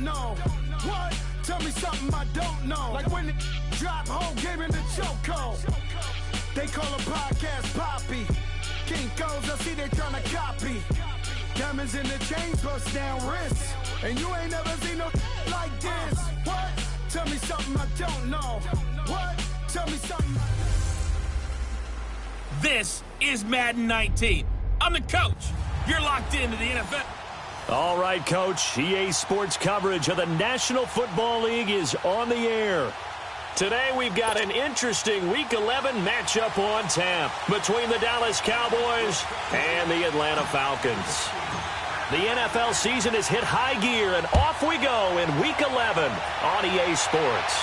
know. What? Tell me something I don't know. Like when the drop whole game in the chokehold. They call a podcast Poppy. Kinkos, I see they tryna copy. Diamonds in the chains, bust down wrists. And you ain't never seen no like this. What? Tell me something I don't know. What? Tell me something. This is Madden 19. I'm the coach. You're locked into the NFL. All right, Coach. EA Sports coverage of the National Football League is on the air. Today we've got an interesting Week 11 matchup on tap between the Dallas Cowboys and the Atlanta Falcons. The NFL season has hit high gear, and off we go in Week 11 on EA Sports.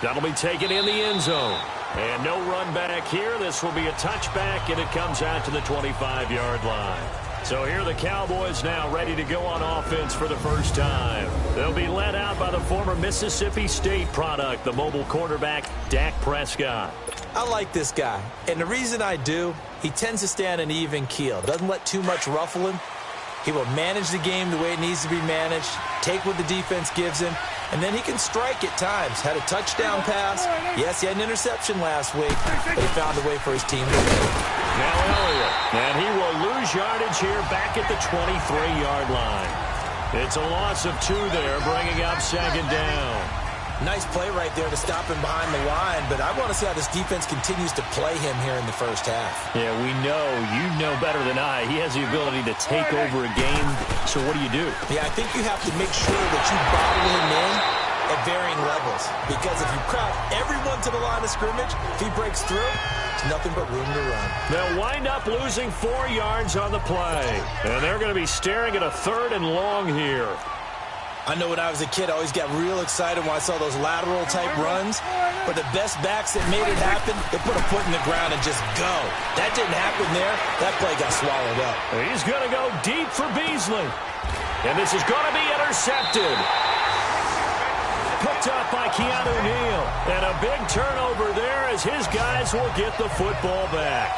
That'll be taken in the end zone. And no run back here. This will be a touchback, and it comes out to the 25-yard line. So here are the Cowboys now ready to go on offense for the first time. They'll be led out by the former Mississippi State product, the mobile quarterback, Dak Prescott. I like this guy, and the reason I do, he tends to stay on an even keel. Doesn't let too much ruffle him. He will manage the game the way it needs to be managed, take what the defense gives him, and then he can strike at times. Had a touchdown pass. Yes, he had an interception last week, but he found a way for his team to win. Now Elliott, and he will lose yardage here back at the 23-yard line. It's a loss of 2 there, bringing up second down. Nice play right there to stop him behind the line, but I want to see how this defense continues to play him here in the first half. Yeah, we know. You know better than I. He has the ability to take over a game, so what do? Yeah, I think you have to make sure that you bottle him in at varying levels, because if you crowd everyone to the line of scrimmage, if he breaks through, it's nothing but room to run. They'll wind up losing 4 yards on the play, and they're going to be staring at a 3rd and long here. I know when I was a kid, I always got real excited when I saw those lateral-type runs. But the best backs that made it happen, they put a foot in the ground and just go. That didn't happen there. That play got swallowed up. He's going to go deep for Beasley. And this is going to be intercepted. Picked up by Keanu Neal. And a big turnover there as his guys will get the football back.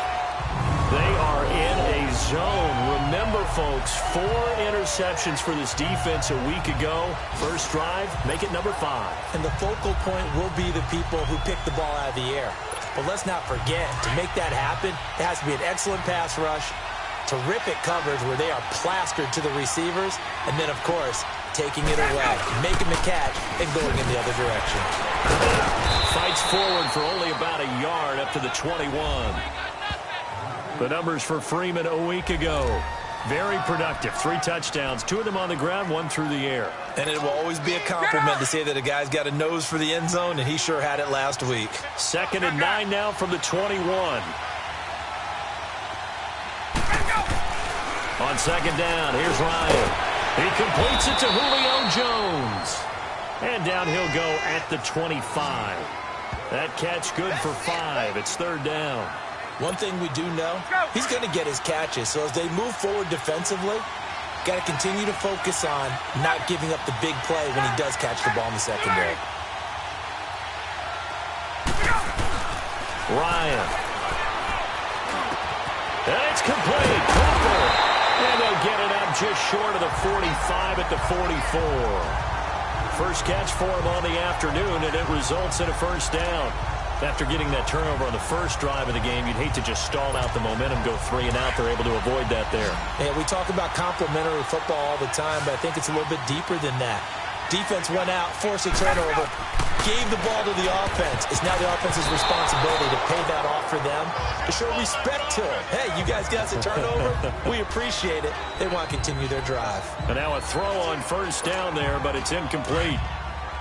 They are in a zone. Remember, folks, 4 interceptions for this defense a week ago. First drive, make it number 5. And the focal point will be the people who pick the ball out of the air. But let's not forget, to make that happen, it has to be an excellent pass rush, terrific coverage where they are plastered to the receivers, and then, of course, taking it away, making the catch, and going in the other direction. Fights forward for only about a yard up to the 21. The numbers for Freeman a week ago. Very productive. 3 touchdowns, 2 of them on the ground, 1 through the air. And it will always be a compliment to say that a guy's got a nose for the end zone, and he sure had it last week. 2nd and 9 now from the 21. On 2nd down, here's Ryan. He completes it to Julio Jones. And down he'll go at the 25. That catch good for 5. It's 3rd down. One thing we do know, he's going to get his catches. So as they move forward defensively, got to continue to focus on not giving up the big play when he does catch the ball in the secondary. Ryan. And it's complete. Cooper. And they'll get it up just short of the 45 at the 44. First catch for him on the afternoon, and it results in a first down. After getting that turnover on the first drive of the game, you'd hate to just stall out the momentum, go 3 and out. They're able to avoid that there. Yeah, we talk about complementary football all the time, but I think it's a little bit deeper than that. Defense went out, forced a turnover, gave the ball to the offense. It's now the offense's responsibility to pay that off for them, to show respect to them. Hey, you guys got a turnover? We appreciate it. They want to continue their drive. And now a throw on first down there, but it's incomplete.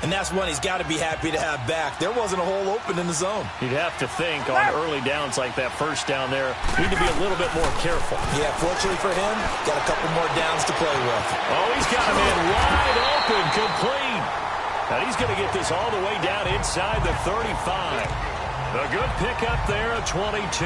And that's one he's got to be happy to have back. There wasn't a hole open in the zone. You'd have to think on early downs like that first down there, need to be a little bit more careful. Yeah, fortunately for him, got a couple more downs to play with. Oh, he's got a man wide open, complete. And he's going to get this all the way down inside the 35. A good pickup there, a 22.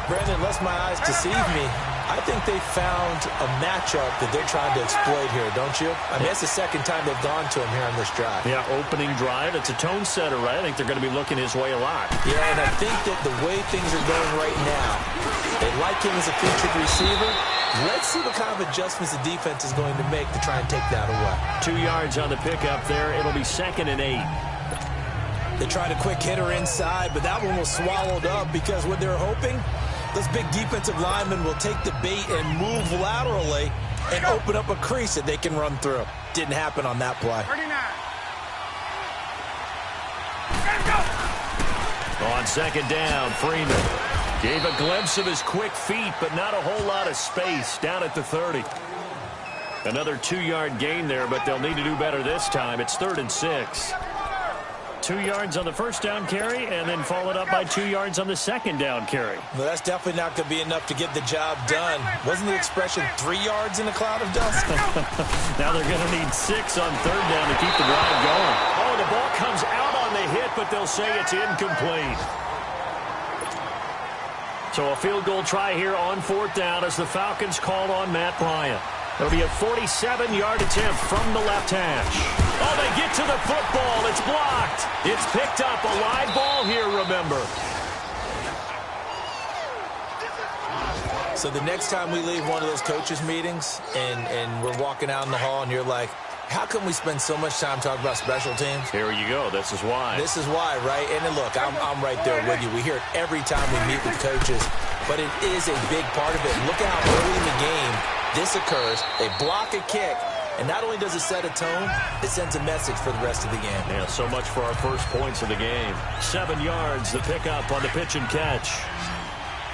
Brandon, unless my eyes deceive me, I think they found a matchup that they're trying to exploit here, don't you? I mean, it's the second time they've gone to him here on this drive. Yeah, opening drive. It's a tone setter, right? I think they're going to be looking his way a lot. Yeah, and I think that the way things are going right now, they like him as a featured receiver. Let's see what kind of adjustments the defense is going to make to try and take that away. 2 yards on the pickup there. It'll be 2nd and 8. They tried a quick hitter inside, but that one was swallowed up because what they're hoping, those big defensive linemen will take the bait and move laterally and open up a crease that they can run through. Didn't happen on that play. 39. On 2nd down, Freeman gave a glimpse of his quick feet, but not a whole lot of space down at the 30. Another 2-yard gain there, but they'll need to do better this time. It's 3rd and 6. 2 yards on the first down carry, and then followed up by 2 yards on the second down carry. Well, that's definitely not going to be enough to get the job done. Wasn't the expression 3 yards in a cloud of dust? Now they're going to need 6 on 3rd down to keep the drive going. Oh, the ball comes out on the hit, but they'll say it's incomplete. So a field goal try here on 4th down as the Falcons call on Matt Bryant. It'll be a 47-yard attempt from the left hash. Oh, they get to the football. It's blocked. It's picked up. A live ball here, remember. So the next time we leave one of those coaches' meetings and we're walking out in the hall and you're like, how come we spend so much time talking about special teams? Here you go. This is why. This is why, right? And then look, I'm right there with you. We hear it every time we meet with coaches, but it is a big part of it. Look at how early in the game this occurs. They block a kick, and not only does it set a tone, it sends a message for the rest of the game. Yeah, so much for our first points of the game. 7 yards, the pickup on the pitch and catch.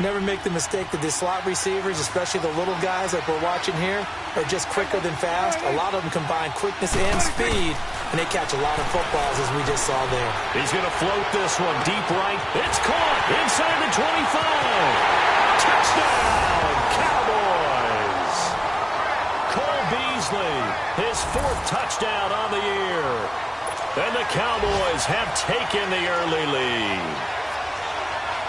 Never make the mistake that the slot receivers, especially the little guys like we're watching here, are just quicker than fast. A lot of them combine quickness and speed, and they catch a lot of footballs, as we just saw there. He's going to float this one deep right. It's caught inside the 25. Touchdown, Cowboys. Cole Beasley, his 4th touchdown on the year. And the Cowboys have taken the early lead.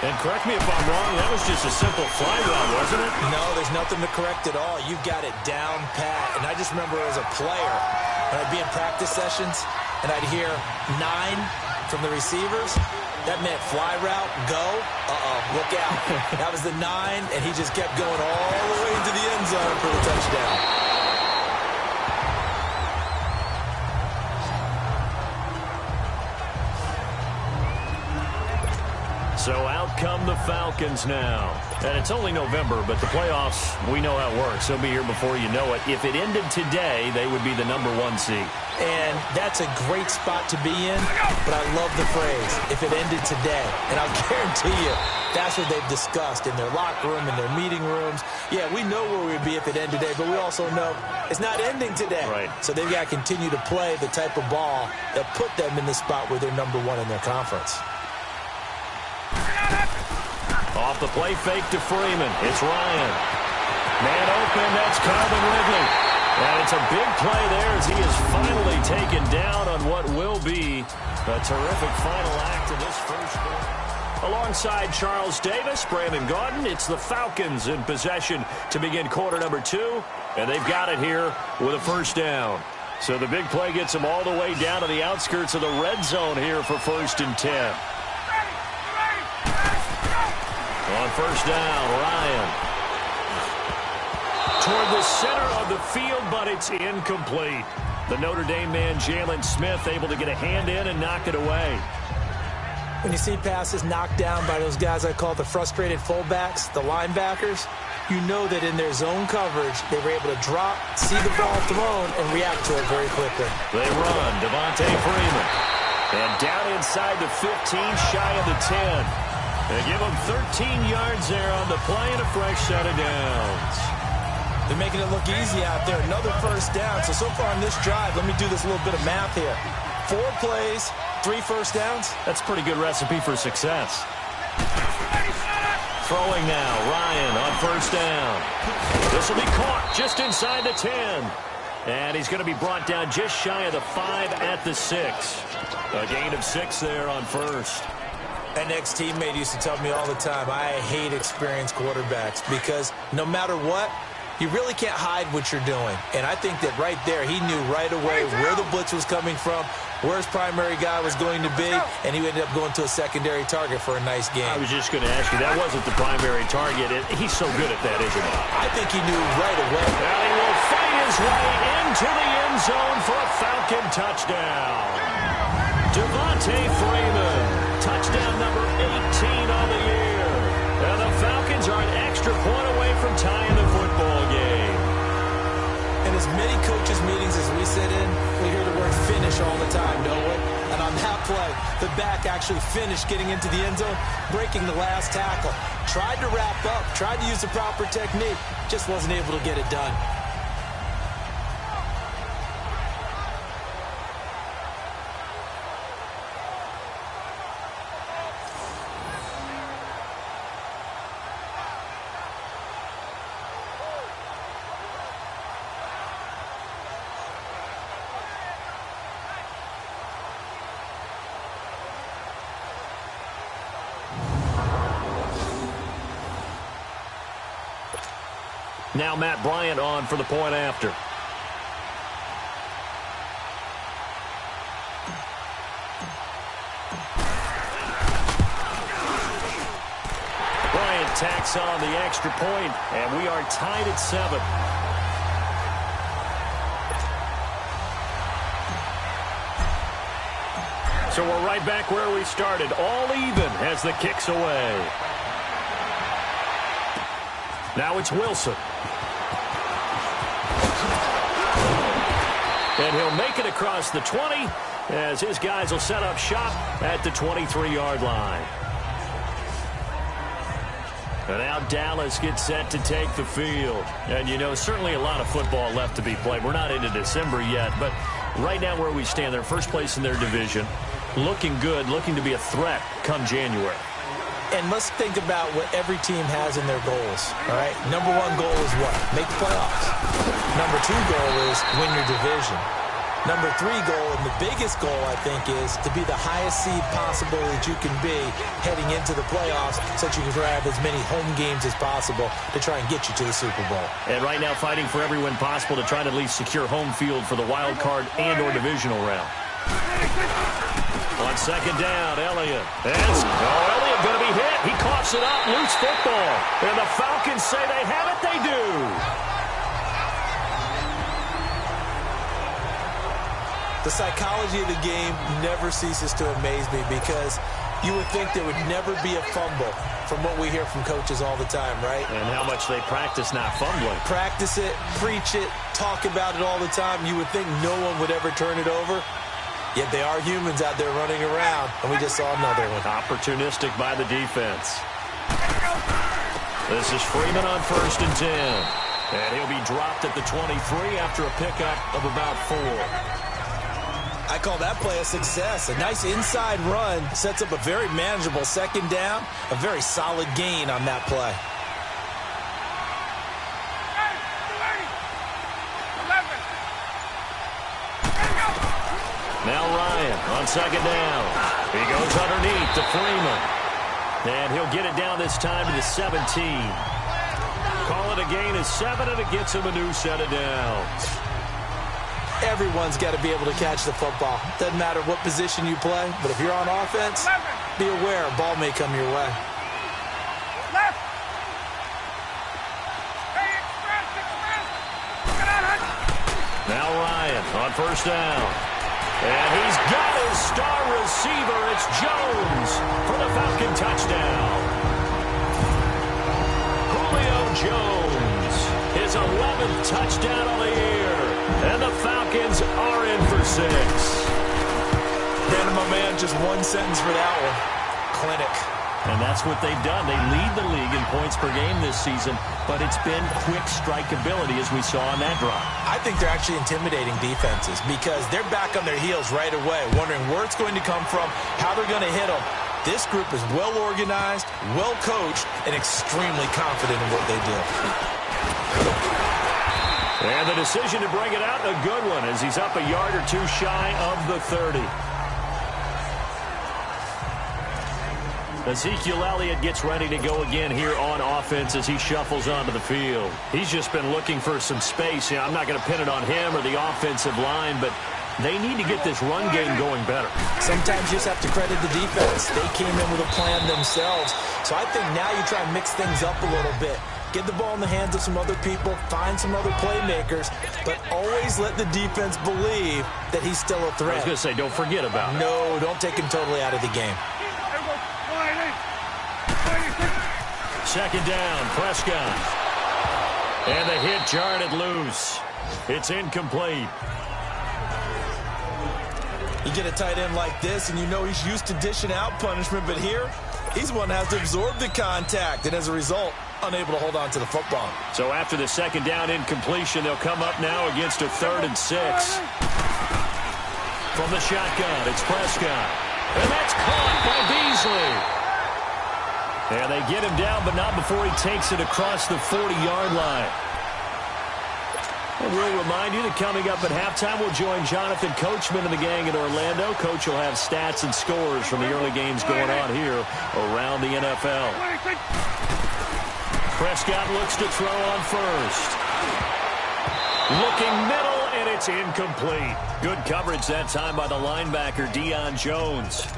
And correct me if I'm wrong, that was just a simple fly route, wasn't it? No, there's nothing to correct at all. You've got it down pat. And I just remember as a player, when I'd be in practice sessions, and I'd hear 9 from the receivers, that meant fly route, go, look out. That was the 9, and he just kept going all the way into the end zone for the touchdown. So out come the Falcons now. And it's only November, but the playoffs, we know how it works. They'll be here before you know it. If it ended today, they would be the #1 seed. And that's a great spot to be in, but I love the phrase, if it ended today. And I'll guarantee you, that's what they've discussed in their locker room, in their meeting rooms. Yeah, we know where we'd be if it ended today, but we also know it's not ending today. Right. So they've got to continue to play the type of ball that put them in the spot where they're #1 in their conference. Off the play fake to Freeman. It's Ryan. Man open, that's Calvin Ridley. And it's a big play there as he is finally taken down on what will be a terrific final act of this first quarter. Alongside Charles Davis, Brandon Gaudin, it's the Falcons in possession to begin quarter #2. And they've got it here with a first down. So the big play gets them all the way down to the outskirts of the red zone here for 1st and 10. On first down, Ryan. Toward the center of the field, but it's incomplete. The Notre Dame man, Jalen Smith, able to get a hand in and knock it away. When you see passes knocked down by those guys I call the frustrated fullbacks, the linebackers, you know that in their zone coverage, they were able to drop, see the ball thrown, and react to it very quickly. They run, Devontae Freeman. And down inside the 15, shy of the 10. They give him 13 yards there on the play and a fresh set of downs. They're making it look easy out there. Another first down. So far on this drive, let me do this little bit of math here. 4 plays, 3 first downs. That's a pretty good recipe for success. Throwing now, Ryan on first down. This will be caught just inside the 10. And he's going to be brought down just shy of the 5 at the 6. A gain of 6 there on first. An ex-teammate used to tell me all the time, I hate experienced quarterbacks because no matter what, you really can't hide what you're doing. And I think that right there, he knew right away where the blitz was coming from, where his primary guy was going to be, and he ended up going to a secondary target for a nice game. I was just going to ask you, that wasn't the primary target. He's so good at that, isn't he? I think he knew right away. Now he will fight his way into the end zone for a Falcon touchdown. Devontae Freeman, touchdown number 18 on the year. And the Falcons are an extra point away from tying the football game. In as many coaches' meetings as we sit in, we hear the word finish all the time, don't we? And on that play, the back actually finished getting into the end zone, breaking the last tackle. Tried to wrap up, tried to use the proper technique, just wasn't able to get it done. Now Matt Bryant on for the point after. Bryant tacks on the extra point, and we are tied at 7. So we're right back where we started, all even as the kick's away. Now it's Wilson. And he'll make it across the 20 as his guys will set up shop at the 23-yard line. And now Dallas gets set to take the field. And, you know, certainly a lot of football left to be played. We're not into December yet, but right now where we stand, they're first place in their division, looking good, looking to be a threat come January. And let's think about what every team has in their goals, all right? Number 1 goal is what? Make the playoffs. Number 2 goal is win your division. Number 3 goal, and the biggest goal, I think, is to be the highest seed possible that you can be heading into the playoffs so that you can grab as many home games as possible to try and get you to the Super Bowl. And right now fighting for every win possible to try to at least secure home field for the wild card and or divisional round. On second down, Elliott. Elliott going to be hit. He coughs it up. Loose football. And the Falcons say they have it. They do. The psychology of the game never ceases to amaze me because you would think there would never be a fumble from what we hear from coaches all the time, right? And how much they practice not fumbling. Practice it, preach it, talk about it all the time. You would think no one would ever turn it over. Yet they are humans out there running around, and we just saw another one. Opportunistic by the defense. This is Freeman on 1st and 10. And he'll be dropped at the 23 after a pickup of about 4. I call that play a success. A nice inside run sets up a very manageable second down, a very solid gain on that play. Now Ryan on second down. He goes underneath to Freeman. And he'll get it down this time to the 17. Call it a gain of 7, and it gets him a new set of downs. Everyone's got to be able to catch the football. Doesn't matter what position you play, but if you're on offense, be aware a ball may come your way. Now Ryan on 1st down. And he's got his star receiver. It's Jones for the Falcon touchdown. Julio Jones, his 11th touchdown of the year. And the Falcons are in for 6. Brandon, my man, just one sentence for that one. Clinic. And that's what they've done. They lead the league in points per game this season, but it's been quick strikeability as we saw on that drive. I think they're actually intimidating defenses because they're back on their heels right away, wondering where it's going to come from, how they're going to hit them. This group is well organized, well coached, and extremely confident in what they do. And the decision to bring it out, a good one, as he's up a yard or 2 shy of the 30. Ezekiel Elliott gets ready to go again here on offense as he shuffles onto the field. He's just been looking for some space. I'm not going to pin it on him or the offensive line, but they need to get this run game going better. Sometimes you just have to credit the defense. They came in with a plan themselves. So I think now you try and mix things up a little bit. Get the ball in the hands of some other people, find some other playmakers, but always let the defense believe that he's still a threat. I was going to say, don't forget about it. No, don't take him totally out of the game. Second down, Prescott. And the hit jarred it loose. It's incomplete. You get a tight end like this, and you know he's used to dishing out punishment, but here, he's the one that has to absorb the contact, and as a result, unable to hold on to the football. So after the second down incompletion, they'll come up now against a 3rd and 6. From the shotgun, it's Prescott. And that's caught by Beasley. And they get him down, but not before he takes it across the 40-yard line. And we'll remind you that coming up at halftime, we'll join Jonathan Coachman and the gang in Orlando. Coach will have stats and scores from the early games going on here around the NFL. Prescott looks to throw on first. Looking middle, and it's incomplete. Good coverage that time by the linebacker, Deion Jones.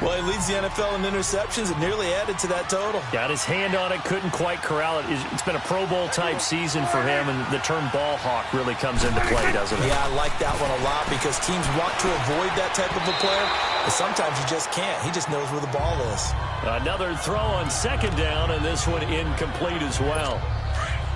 Well, he leads the NFL in interceptions and nearly added to that total. Got his hand on it, couldn't quite corral it. It's been a Pro Bowl-type season for him, and the term ball hawk really comes into play, doesn't it? Yeah, I like that one a lot because teams want to avoid that type of a player, but sometimes you just can't. He just knows where the ball is. Another throw on second down, and this one incomplete as well.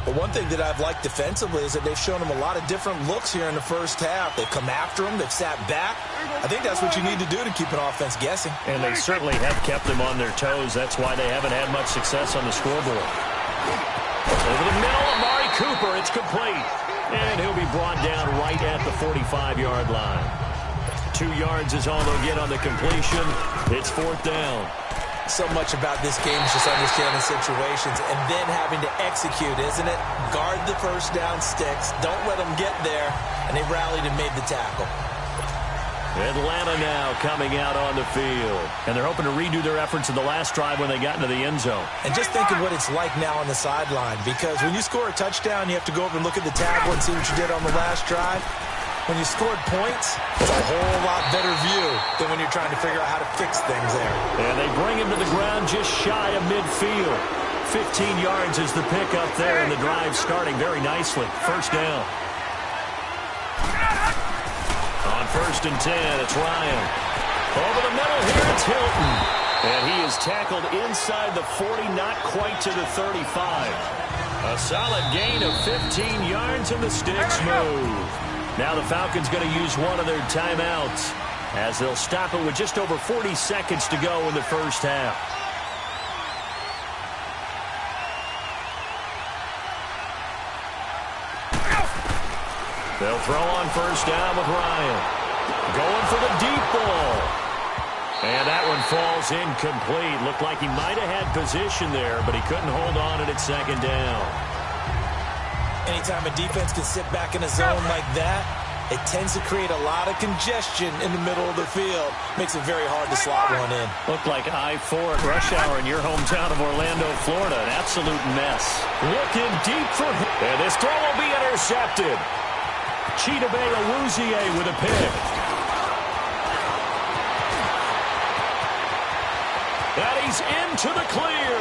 But one thing that I've liked defensively is that they've shown him a lot of different looks here in the first half. They've come after him. They've sat back. I think that's what you need to do to keep an offense guessing. And they certainly have kept them on their toes. That's why they haven't had much success on the scoreboard. Over the middle, Amari Cooper. It's complete. And he'll be brought down right at the 45-yard line. 2 yards is all they'll get on the completion. It's 4th down. So much about this game is just understanding situations and then having to execute, isn't it? Guard the first down sticks. Don't let them get there. And they rallied and made the tackle. Atlanta now coming out on the field. And they're hoping to redo their efforts in the last drive when they got into the end zone. And just think of what it's like now on the sideline. Because when you score a touchdown, you have to go over and look at the tablet and see what you did on the last drive. When you scored points, it's a whole lot better view than when you're trying to figure out how to fix things there. And they bring him to the ground just shy of midfield. 15 yards is the pickup there, and the drive starting very nicely. First down. On 1st and 10, it's Ryan. Over the middle here, it's Hilton. And he is tackled inside the 40, not quite to the 35. A solid gain of 15 yards, and the sticks move. Now the Falcons going to use one of their timeouts as they'll stop it with just over 40 seconds to go in the first half. They'll throw on first down with Ryan. Going for the deep ball. And that one falls incomplete. Looked like he might have had position there, but he couldn't hold on at second down. Anytime a defense can sit back in a zone like that, it tends to create a lot of congestion in the middle of the field. Makes it very hard to slot one in. Looked like I-4 at rush hour in your hometown of Orlando, Florida. An absolute mess. Looking deep for him. And this throw will be intercepted. Chidobe Awuzie with a pick. And he's into the clear.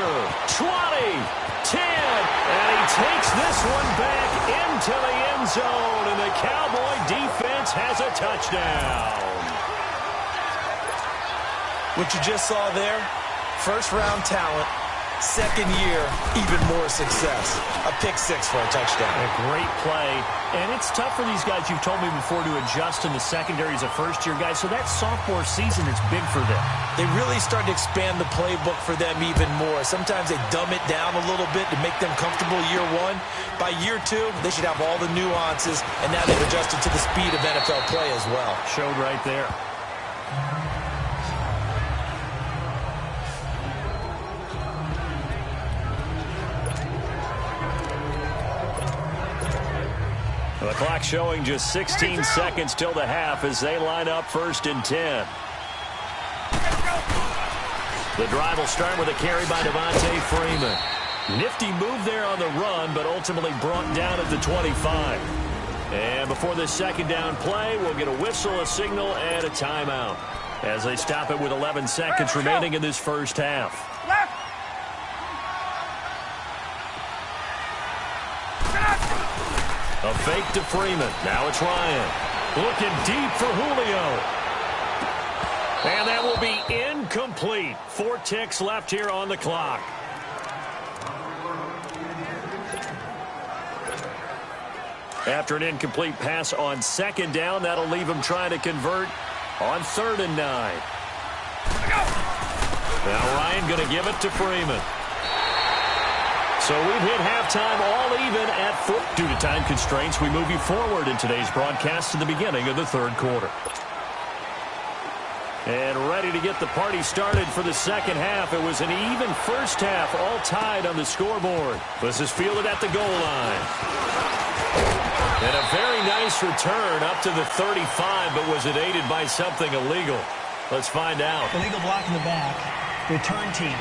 20, 10, and he takes this one back into the end zone, and the Cowboy defense has a touchdown. What you just saw there, first-round talent, second year, even more success. A pick-6 for a touchdown. A great play, and it's tough for these guys, you've told me before, to adjust in the secondary as a first-year guy, so that sophomore season is big for them. They really start to expand the playbook for them even more. Sometimes they dumb it down a little bit to make them comfortable year one. By year two, they should have all the nuances, and now they've adjusted to the speed of NFL play as well. Showed right there. The clock showing just 16 seconds till the half as they line up 1st and 10. The drive will start with a carry by Devontae Freeman. Nifty move there on the run, but ultimately brought down at the 25. And before this second down play, we'll get a whistle, a signal, and a timeout as they stop it with 11 seconds remaining in this first half. A fake to Freeman. Now it's Ryan. Looking deep for Julio. And that will be incomplete. 4 ticks left here on the clock. After an incomplete pass on second down, that'll leave him trying to convert on 3rd and 9. Now Ryan going to give it to Freeman. So we've hit halftime all even at 4. Due to time constraints, we move you forward in today's broadcast to the beginning of the 3rd quarter. And ready to get the party started for the second half. It was an even first half, all tied on the scoreboard. This is fielded at the goal line. And a very nice return up to the 35, but was it aided by something illegal? Let's find out. Illegal block in the back. Return team.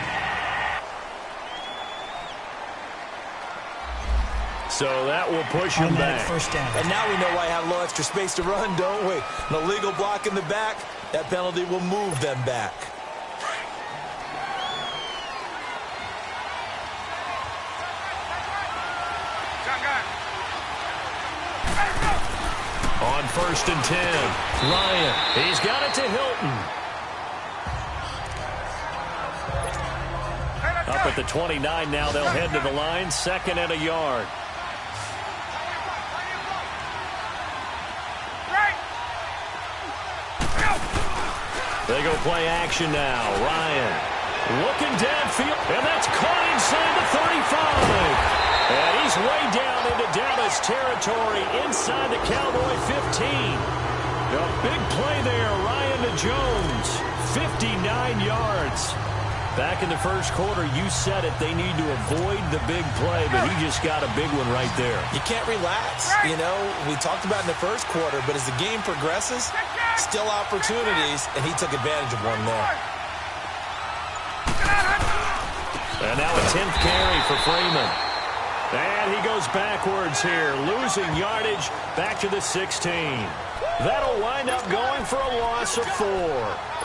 So that will push him back. First down. And now we know why I have a little extra space to run, don't we? An illegal block in the back, that penalty will move them back. On 1st and 10, Ryan, he's got it to Hilton. Up at the 29 now, they'll head to the line, 2nd and a yard. They go play action now. Ryan looking downfield, and that's caught inside the 35. And he's way down into Dallas territory inside the Cowboy 15. A big play there, Ryan to Jones, 59 yards. Back in the first quarter, you said it, they need to avoid the big play, but he just got a big one right there. You can't relax. You know, we talked about in the first quarter, but as the game progresses, still opportunities, and he took advantage of one there. And now a 10th carry for Freeman. And he goes backwards here, losing yardage back to the 16. That'll wind up going for a loss of 4.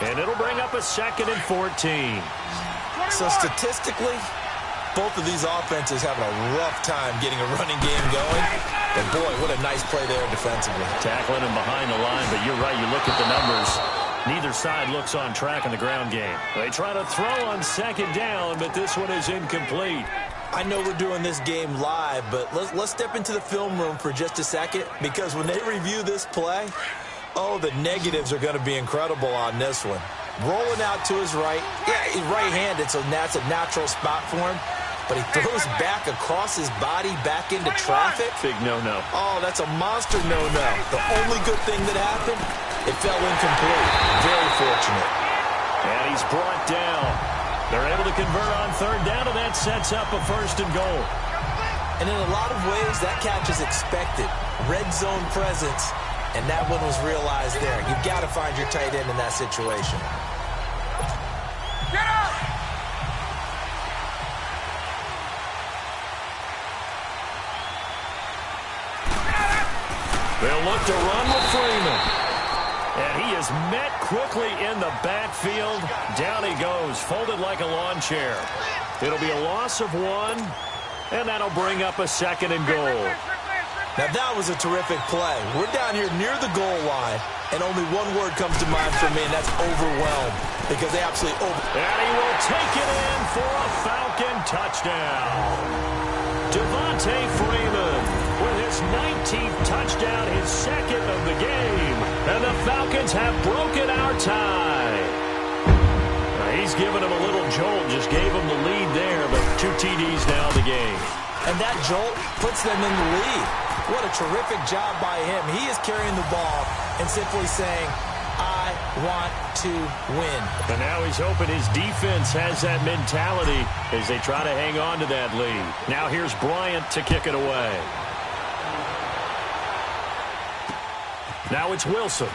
And it'll bring up a 2nd and 14. So statistically, both of these offenses having a rough time getting a running game going. But boy, what a nice play there defensively. Tackling him behind the line, but you're right, you look at the numbers. Neither side looks on track in the ground game. They try to throw on 2nd down, but this one is incomplete. I know we're doing this game live, but let's step into the film room for just a second, because when they review this play, oh, the negatives are going to be incredible on this one. Rolling out to his right. Yeah, he's right-handed, so that's a natural spot for him. But he throws back across his body back into traffic. Big no-no. Oh, that's a monster no-no. The only good thing that happened, it fell incomplete. Very fortunate. And he's brought down. They're able to convert on 3rd down, and that sets up a 1st and goal. And in a lot of ways, that catch is expected. Red zone presence, and that one was realized there. You've got to find your tight end in that situation. Get up! They'll look to run with Freeman. And he is met quickly in the backfield. Down he goes, folded like a lawn chair. It'll be a loss of 1, and that'll bring up a 2nd and goal. Now that was a terrific play. We're down here near the goal line, and only one word comes to mind for me, and that's overwhelmed, because they absolutely And he will take it in for a Falcon touchdown. Devontae Freeman with his 19th touchdown, his 2nd of the game. And the Falcons have broken our tie. He's given him a little jolt, just gave him the lead there, but 2 TDs now in the game. And that jolt puts them in the lead. What a terrific job by him. He is carrying the ball and simply saying, I want to win. And now he's hoping his defense has that mentality as they try to hang on to that lead. Now here's Bryant to kick it away. Now it's Wilson.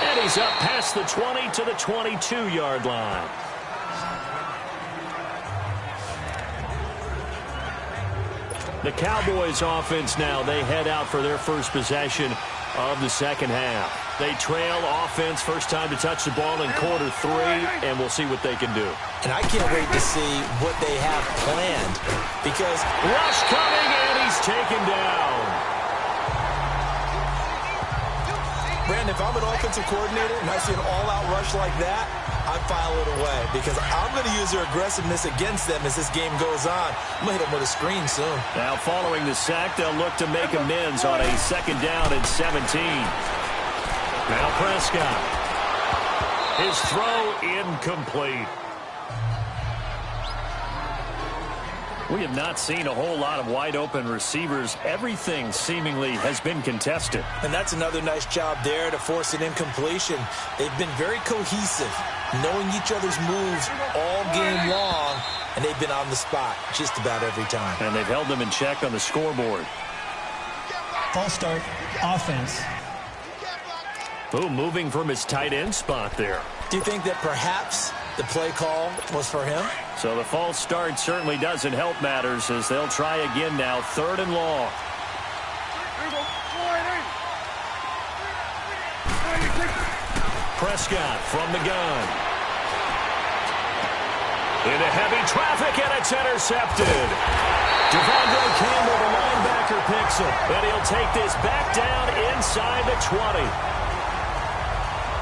And he's up past the 20 to the 22-yard line. The Cowboys offense now, they head out for their first possession of the second half. They trail offense, first time to touch the ball in quarter 3, and we'll see what they can do. And I can't wait to see what they have planned because rush coming, and he's taken down. Brandon, if I'm an offensive coordinator and I see an all-out rush like that, I file it away because I'm going to use their aggressiveness against them as this game goes on. I'm going to hit them with a screen soon. Now, following the sack, they'll look to make amends on a second down and 17. Now Prescott. His throw incomplete. We have not seen a whole lot of wide-open receivers. Everything seemingly has been contested. And that's another nice job there to force an incompletion. They've been very cohesive, knowing each other's moves all game long, and they've been on the spot just about every time. And they've held them in check on the scoreboard. False start, offense. Boom, moving from his tight end spot there. Do you think that perhaps the play call was for him? So the false start certainly doesn't help matters as they'll try again now, 3rd and long. Prescott from the gun. Into heavy traffic, and it's intercepted. Devondre Campbell, the linebacker, picks it, and he'll take this back down inside the 20.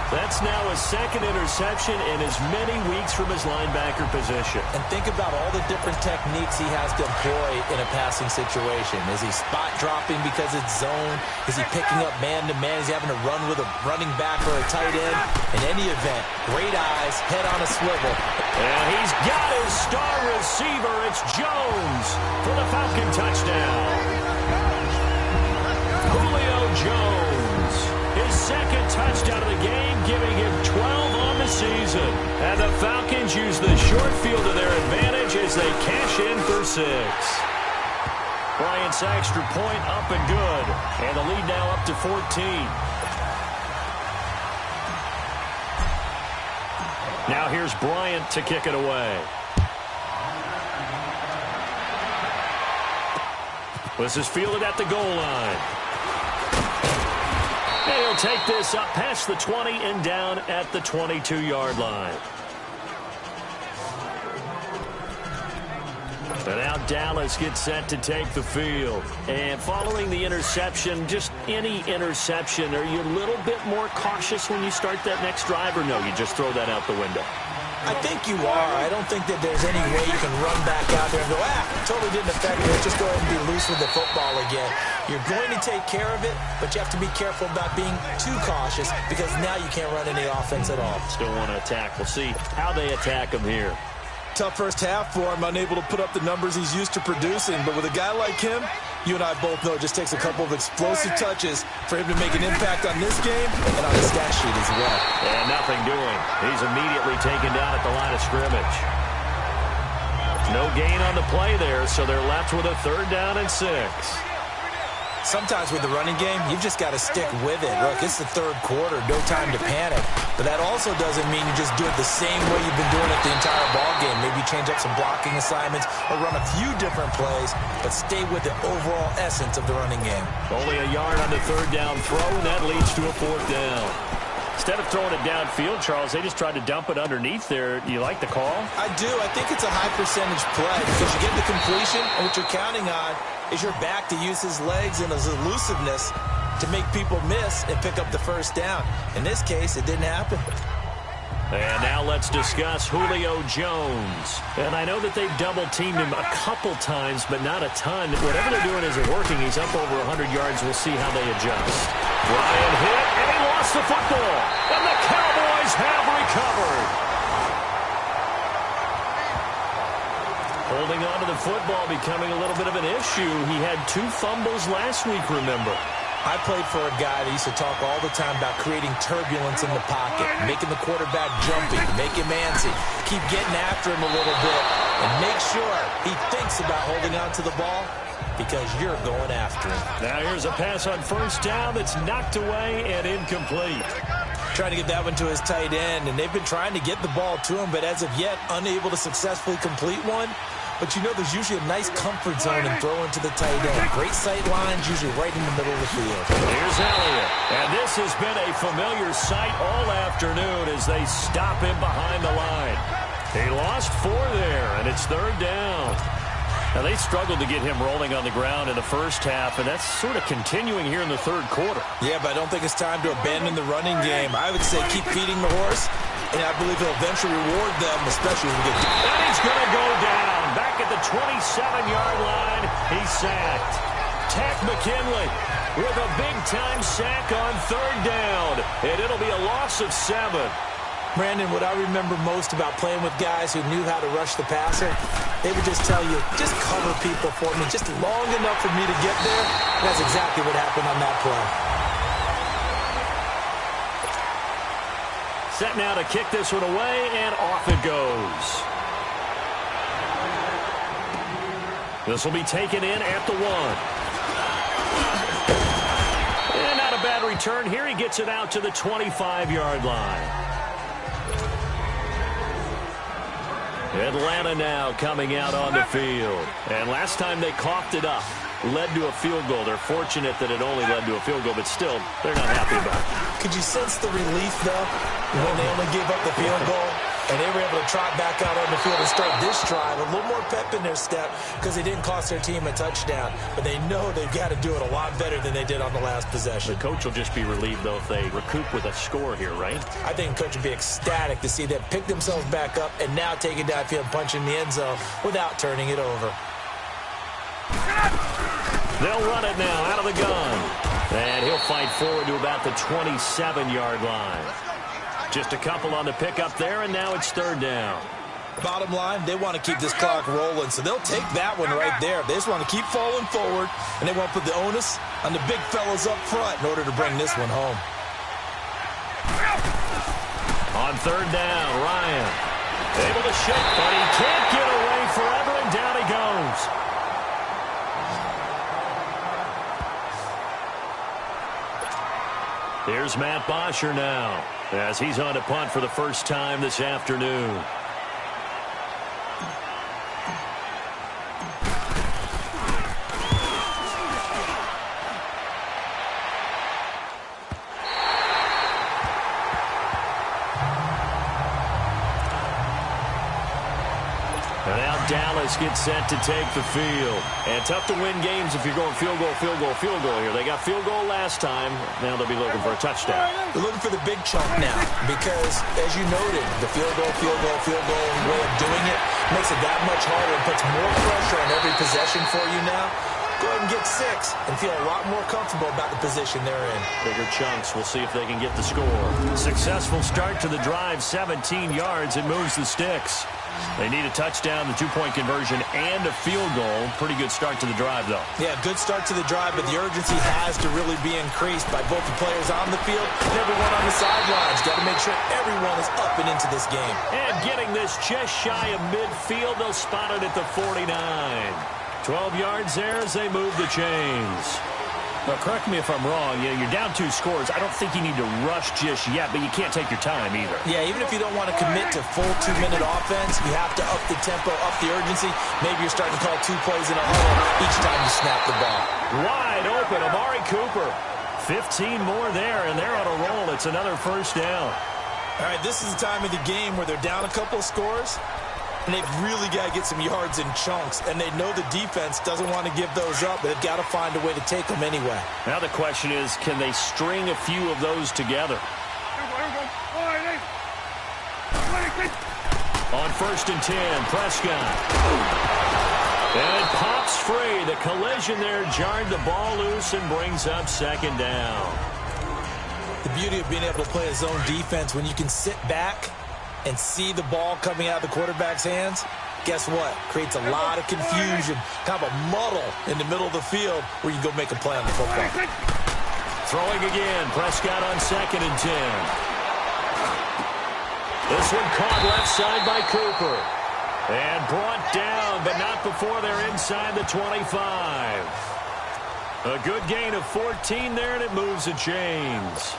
That's now his second interception in as many weeks from his linebacker position. And think about all the different techniques he has to employ in a passing situation. Is he spot dropping because it's zone? Is he picking up man-to-man? Is he having to run with a running back or a tight end? In any event, great eyes, head on a swivel. And he's got his star receiver. It's Jones for the Falcon touchdown. Julio Jones, his second touchdown of the game, giving him 12 on the season. And the Falcons use the short field to their advantage as they cash in for 6. Bryant's extra point up and good. And the lead now up to 14. Now here's Bryant to kick it away. This is fielded at the goal line. And he'll take this up past the 20 and down at the 22-yard line. And now Dallas gets set to take the field. And following the interception, just any interception, are you a little bit more cautious when you start that next drive, or no, you just throw that out the window? I think you are. I don't think that there's any way you can run back out there and go, totally didn't affect me. Let's just go ahead and be loose with the football again. You're going to take care of it, but you have to be careful about being too cautious because now you can't run any offense at all. Still want to attack. We'll see how they attack him here. Tough first half for him, unable to put up the numbers he's used to producing. But with a guy like him, you and I both know it just takes a couple of explosive touches for him to make an impact on this game and on the stat sheet as well. And nothing doing. He's immediately taken down at the line of scrimmage. No gain on the play there, so they're left with a 3rd down and 6. Sometimes with the running game, you've just got to stick with it. Look, it's the 3rd quarter, no time to panic. But that also doesn't mean you just do it the same way you've been doing it the entire ball game. Maybe change up some blocking assignments or run a few different plays, but stay with the overall essence of the running game. Only a yard on the 3rd down throw, and that leads to a 4th down. Instead of throwing it downfield, Charles, they just tried to dump it underneath there. Do you like the call? I do. I think it's a high percentage play because you get the completion, and what you're counting on is your back to use his legs and his elusiveness to make people miss and pick up the 1st down. In this case, it didn't happen. And now let's discuss Julio Jones. And I know that they've double-teamed him a couple times, but not a ton. Whatever they're doing isn't working. He's up over 100 yards. We'll see how they adjust. Bryant hit, and he lost the football. And the Cowboys have recovered. Holding on to the football becoming a little bit of an issue. He had 2 fumbles last week, remember. I played for a guy that used to talk all the time about creating turbulence in the pocket, making the quarterback jumpy, make him antsy, keep getting after him a little bit, and make sure he thinks about holding on to the ball because you're going after him. Now here's a pass on 1st down that's knocked away and incomplete. trying to get that one to his tight end, and they've been trying to get the ball to him, but as of yet, unable to successfully complete one. But you know there's usually a nice comfort zone in throwing to the tight end. Great sight lines, usually right in the middle of the field. Here's Elliott. And this has been a familiar sight all afternoon as they stop him behind the line. He lost 4 there, and it's 3rd down. Now, they struggled to get him rolling on the ground in the first half, and that's sort of continuing here in the 3rd quarter. Yeah, but I don't think it's time to abandon the running game. I would say keep feeding the horse, and I believe he'll eventually reward them, especially when we get... And he's going to go down. Back at the 27-yard line, he's sacked. Tack McKinley with a big-time sack on 3rd down, and it'll be a loss of 7. Brandon, what I remember most about playing with guys who knew how to rush the passer, they would just tell you, just cover people for me, just long enough for me to get there. That's exactly what happened on that play. Set now to kick this one away, and off it goes. This will be taken in at the 1. And not a bad return here. He gets it out to the 25-yard line. Atlanta now coming out on the field. And last time they coughed it up, led to a field goal. They're fortunate that it only led to a field goal, but still, they're not happy about it. Could you sense the relief, though, when they only gave up the field goal? And they were able to trot back out on the field and start this drive. A little more pep in their step because they didn't cost their team a touchdown. But they know they've got to do it a lot better than they did on the last possession. The coach will just be relieved, though, if they recoup with a score here, right? I think the coach would be ecstatic to see them pick themselves back up and now take it downfield and punch in the end zone without turning it over. They'll run it now out of the gun. And he'll fight forward to about the 27-yard line. Just a couple on the pickup there, and now it's 3rd down. Bottom line, they want to keep this clock rolling, so they'll take that one right there. They just want to keep falling forward, and they want to put the onus on the big fellas up front in order to bring this one home. On 3rd down, Ryan able to shake, but he can't get away forever, and down he goes. Here's Matt Bosher now, as he's on to punt for the first time this afternoon. And now Dallas gets set to take the field. And tough to win games if you're going field goal, field goal, field goal here. They got field goal last time. Now they'll be looking for a touchdown. They're looking for the big chunk now because, as you noted, the field goal way of doing it makes it that much harder and puts more pressure on every possession for you now. Go ahead and get 6 and feel a lot more comfortable about the position they're in. Bigger chunks. We'll see if they can get the score. Successful start to the drive, 17 yards. It moves the sticks. They need a touchdown, the 2-point conversion, and a field goal. Pretty good start to the drive, though. Yeah, good start to the drive, but the urgency has to really be increased by both the players on the field and everyone on the sidelines. Got to make sure everyone is up and into this game. And getting this just shy of midfield, they'll spot it at the 49. 12 yards there as they move the chains. Now, correct me if I'm wrong. You're down 2 scores. I don't think you need to rush just yet, but you can't take your time either. Yeah, even if you don't want to commit to full 2-minute offense, you have to up the tempo, up the urgency. Maybe you're starting to call 2 plays in a huddle each time you snap the ball. Wide open, Amari Cooper. 15 more there, and they're on a roll. It's another first down. All right, this is the time of the game where they're down a couple of scores, and they've really got to get some yards in chunks. And they know the defense doesn't want to give those up, but they've got to find a way to take them anyway. Now the question is, can they string a few of those together? On 1st and 10, Prescott. And it pops free. The collision there jarred the ball loose and brings up 2nd down. The beauty of being able to play a zone defense when you can sit back and see the ball coming out of the quarterback's hands, guess what? Creates a lot of confusion, kind of a muddle in the middle of the field where you can go make a play on the football. Throwing again, Prescott on 2nd and 10. This one caught left side by Cooper. And brought down, but not before they're inside the 25. A good gain of 14 there, and it moves the chains.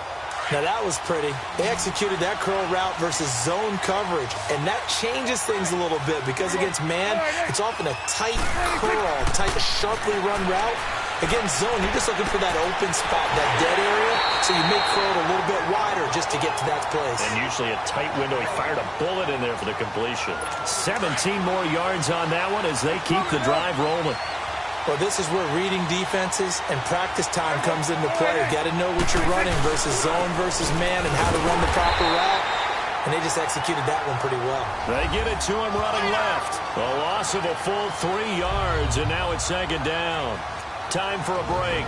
Now that was pretty. They executed that curl route versus zone coverage, and that changes things a little bit because against man, it's often a tight curl, tight, sharply run route. Against zone, you're just looking for that open spot, that dead area, so you make curl a little bit wider just to get to that place. And usually a tight window. He fired a bullet in there for the completion. 17 more yards on that one as they keep the drive rolling. Well, this is where reading defenses and practice time comes into play. You got to know what you're running versus zone versus man and how to run the proper route. And they just executed that one pretty well. They get it to him running left. A loss of a full 3 yards, and now it's second down. Time for a break.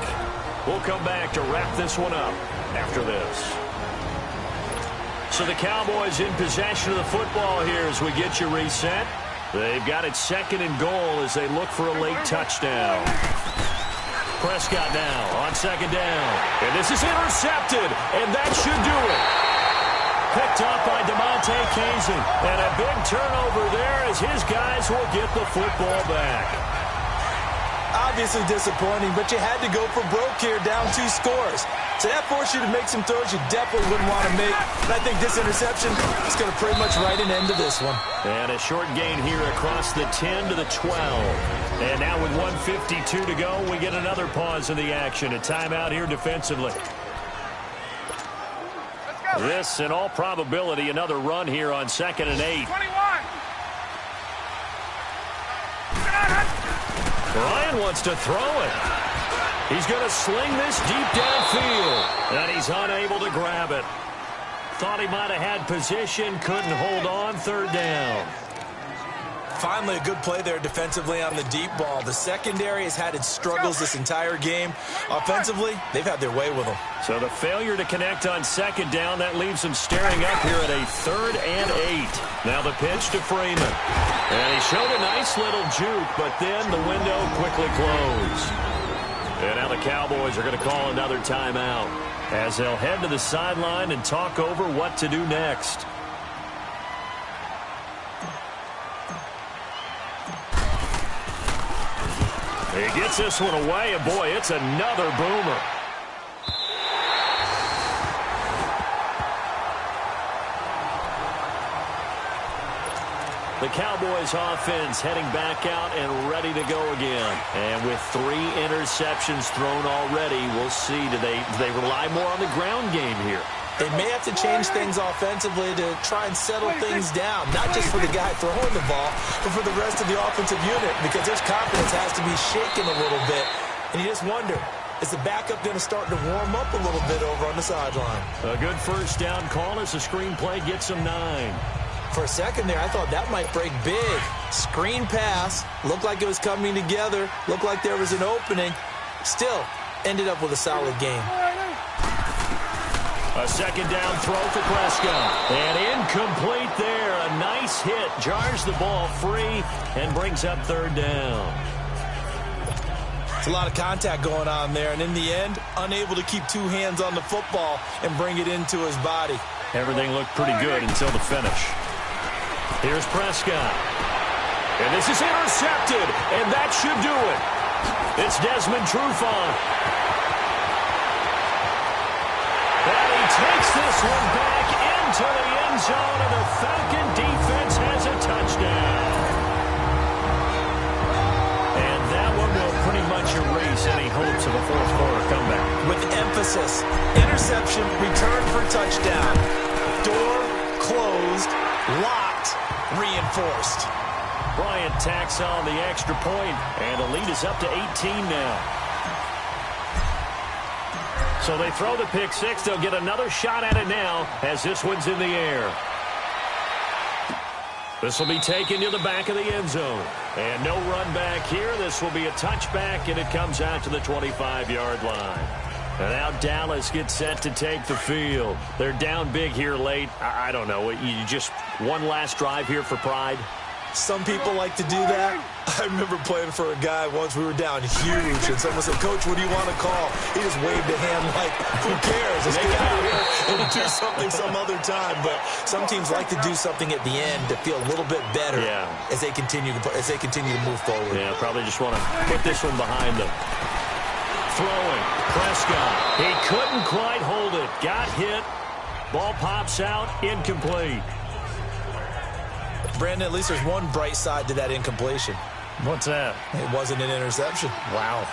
We'll come back to wrap this one up after this. So the Cowboys in possession of the football here as we get you reset. They've got it second and goal as they look for a late touchdown. Prescott now on second down. And this is intercepted, and that should do it. Picked up by DeMonte Casey. And a big turnover there as his guys will get the football back. Obviously disappointing, but you had to go for broke here, down 2 scores. So that forced you to make some throws you definitely wouldn't want to make. And I think this interception is going to pretty much write an end to this one. And a short gain here across the 10 to the 12. And now with 1:52 to go, we get another pause in the action. A timeout here defensively. This, in all probability, another run here on 2nd and 8. 21. Ryan wants to throw it. He's going to sling this deep downfield. And he's unable to grab it. Thought he might have had position, couldn't hold on, 3rd down. Finally, a good play there defensively on the deep ball. The secondary has had its struggles this entire game. Offensively, they've had their way with them. So the failure to connect on 2nd down, that leaves them staring up here at a 3rd and 8. Now the pitch to Freeman. And he showed a nice little juke, but then the window quickly closed. And now the Cowboys are going to call another timeout as they'll head to the sideline and talk over what to do next. He gets this one away, and boy, it's another boomer. The Cowboys offense heading back out and ready to go again. And with 3 interceptions thrown already, we'll see, do they rely more on the ground game here? They may have to change things offensively to try and settle things down, not just for the guy throwing the ball, but for the rest of the offensive unit, because their confidence has to be shaken a little bit. And you just wonder, is the backup going to start to warm up a little bit over on the sideline? A good 1st down call as the screen play gets them 9. For a second there, I thought that might break big. Screen pass, looked like it was coming together, looked like there was an opening. Still, ended up with a solid game. A 2nd down throw for Prescott. And incomplete there. A nice hit. Jars the ball free and brings up 3rd down. It's a lot of contact going on there. And in the end, unable to keep 2 hands on the football and bring it into his body. Everything looked pretty good until the finish. Here's Prescott. And this is intercepted. And that should do it. It's Desmond Trufant. Takes this one back into the end zone, and the Falcon defense has a touchdown. And that one will pretty much erase any hopes of a 4th quarter comeback. With emphasis, interception, return for touchdown. Door closed, locked, reinforced. Bryant tacks on the extra point, and the lead is up to 18 now. So they throw the pick 6. They'll get another shot at it now as this one's in the air. This will be taken to the back of the end zone. And no run back here. This will be a touchback, and it comes out to the 25-yard line. And now Dallas gets set to take the field. They're down big here late. I don't know. You just one last drive here for pride? Some people like to do that. I remember playing for a guy once. We were down huge, and someone said, "Coach, what do you want to call?" He just waved a hand like, "Who cares? Let's get out of here and do something some other time." But some teams like to do something at the end to feel a little bit better as they continue to move forward. Yeah, probably just want to put this one behind them. Throwing, Prescott. He couldn't quite hold it. got hit. Ball pops out, incomplete. Brandon, at least there's one bright side to that incompletion. What's that? It wasn't an interception. Wow.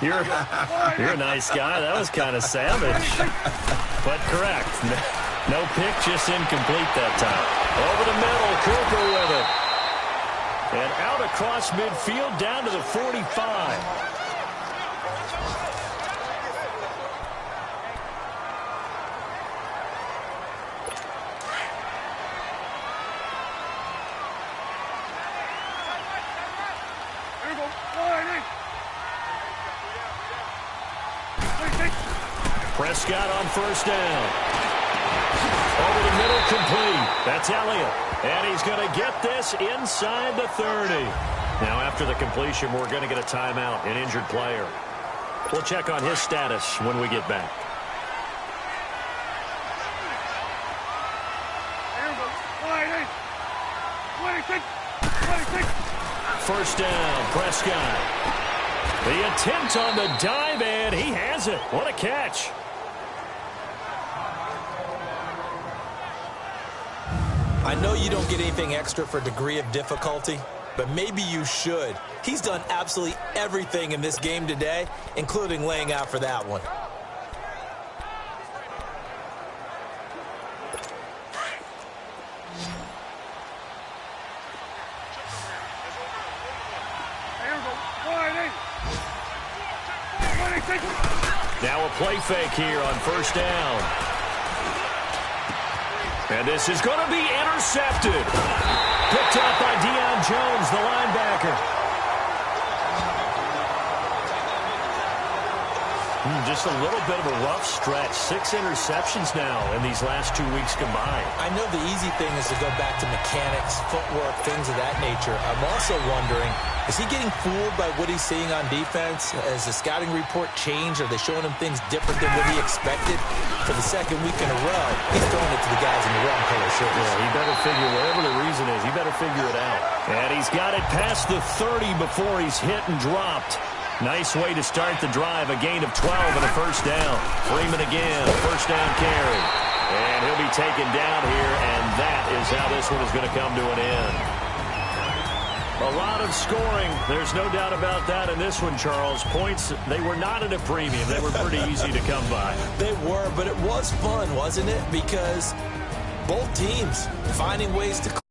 You're a nice guy. That was kind of savage. But correct. No pick, just incomplete that time. Over the middle, Cooper with it. And out across midfield down to the 45. Prescott on first down. Over the middle, complete. That's Elliott. And he's going to get this inside the 30. Now, after the completion, we're going to get a timeout, an injured player. We'll check on his status when we get back. First down, Prescott. The attempt on the dive, and he has it. What a catch. I know you don't get anything extra for degree of difficulty, but maybe you should. He's done absolutely everything in this game today, including laying out for that one. Now a play fake here on first down. And this is going to be intercepted. Picked up by Deion Jones, the linebacker. Just a little bit of a rough stretch. 6 interceptions now in these last 2 weeks combined. I know the easy thing is to go back to mechanics, footwork, things of that nature. I'm also wondering, is he getting fooled by what he's seeing on defense? Has the scouting report changed? Are they showing him things different than what he expected? For the second week in a row, he's throwing it to the guys in the wrong color shirts. Yeah, he better figure, whatever the reason is, he better figure it out. And he's got it past the 30 before he's hit and dropped. Nice way to start the drive. A gain of 12 and a first down. Freeman again, first down carry. And he'll be taken down here, and that is how this one is going to come to an end. A lot of scoring. There's no doubt about that in this one, Charles. Points, they were not at a premium. They were pretty easy to come by. They were, but it was fun, wasn't it? Because both teams finding ways to